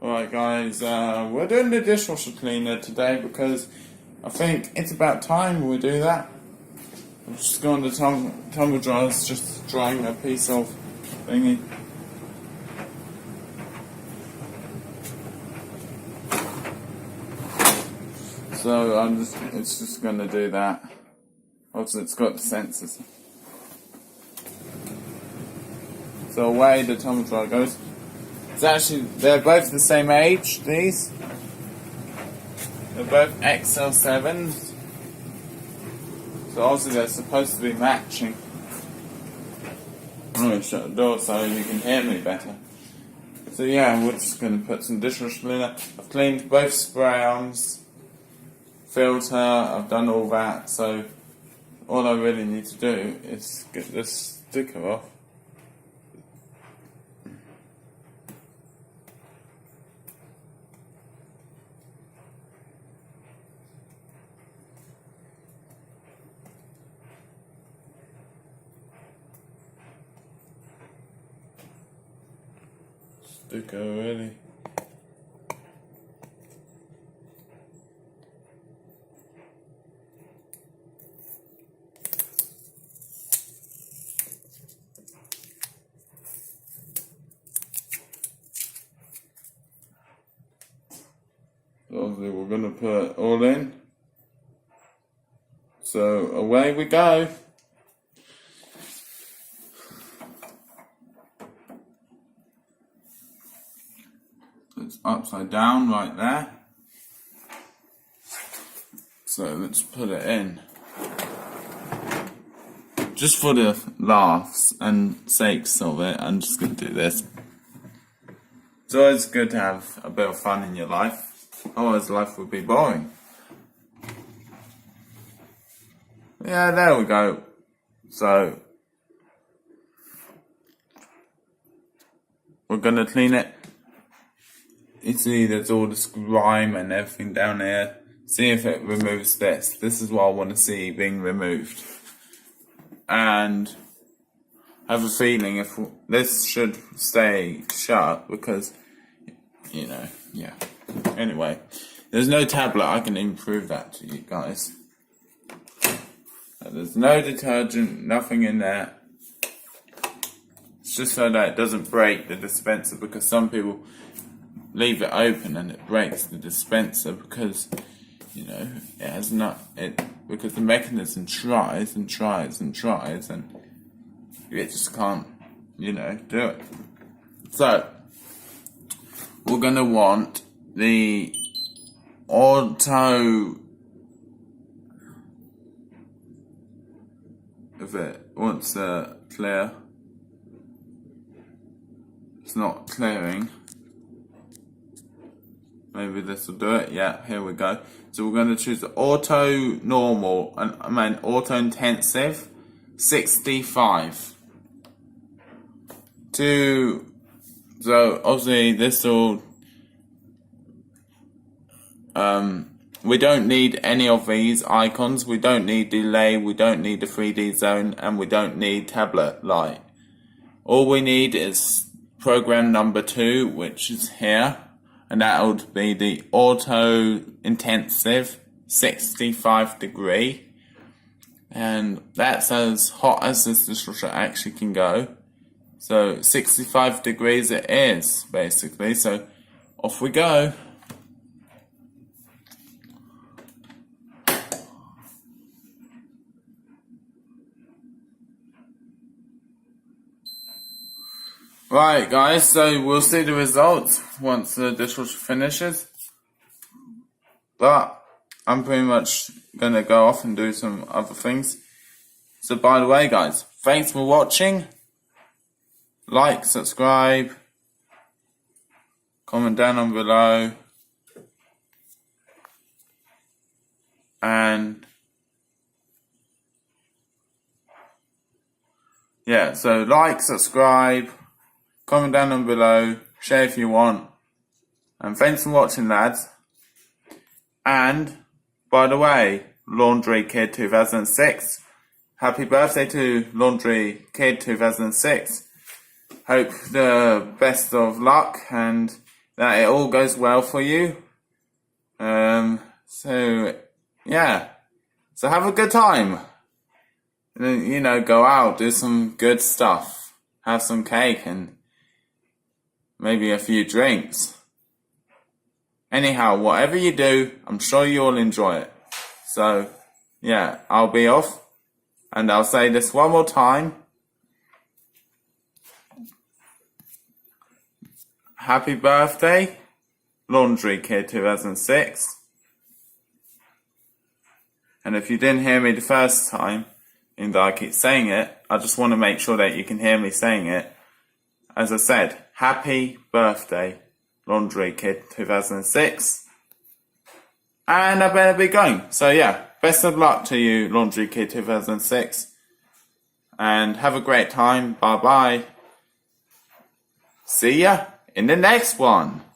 Alright guys, we're doing the dishwasher cleaner today because I think it's about time we do that. I'm just going to tumble dryers, just drying a piece of thingy. So it's just going to do that. Also it's got the sensors. So away the tumble dryer goes. It's actually, they're both the same age, these. They're both XL7s. So obviously they're supposed to be matching. I'm going to shut the door so you can hear me better. So yeah, we're just going to put some dishwasher cleaner. I've cleaned both spray arms, filter, I've done all that. So all I really need to do is get this sticker off. Sticker really. Obviously we're going to put it all in. So away we go. It's upside down right there. So let's put it in. Just for the laughs and sakes of it, I'm just going to do this. It's always good to have a bit of fun in your life. Otherwise life would be boring. Yeah, there we go. So we're going to clean it. You see there's all this grime and everything down here. See if it removes this. This is what I want to see being removed. And I have a feeling if this should stay shut because, you know, yeah. Anyway, there's no tablet. I can improve that to you guys. There's no detergent, nothing in there. It's just so that it doesn't break the dispenser because some people leave it open and it breaks the dispenser because, you know, it has not, because the mechanism tries and tries and tries and it just can't, you know, do it. So, we're going to want the auto, if it wants to clear, it's not clearing. Maybe this will do it. Yeah, here we go. So we're going to choose the auto normal, and I mean auto intensive, 65. So obviously this will. We don't need any of these icons. We don't need delay. We don't need the 3D zone, and we don't need tablet light. All we need is program number 2, which is here. And that would be the auto intensive 65 degree. And that's as hot as this dishwasher actually can go. So 65 degrees it is, basically. So off we go. Right guys, so we'll see the results once the dishwasher finishes. But I'm pretty much going to go off and do some other things. So by the way guys, thanks for watching. Like, subscribe, comment down below. And yeah, so like, subscribe, comment down below, share if you want, and thanks for watching lads. And by the way, Laundry Kid 2006, happy birthday to Laundry Kid 2006. Hope the best of luck, and that it all goes well for you. So yeah. So have a good time. You know, go out, do some good stuff. Have some cake and maybe a few drinks. Anyhow, whatever you do, I'm sure you'll enjoy it. So, yeah, I'll be off. And I'll say this one more time. Happy birthday, Laundry Kid 2006. And if you didn't hear me the first time, and I keep saying it, I just want to make sure that you can hear me saying it. As I said, happy birthday, Laundry Kid 2006. And I better be going. So yeah, best of luck to you, Laundry Kid 2006. And have a great time. Bye bye. See ya in the next one.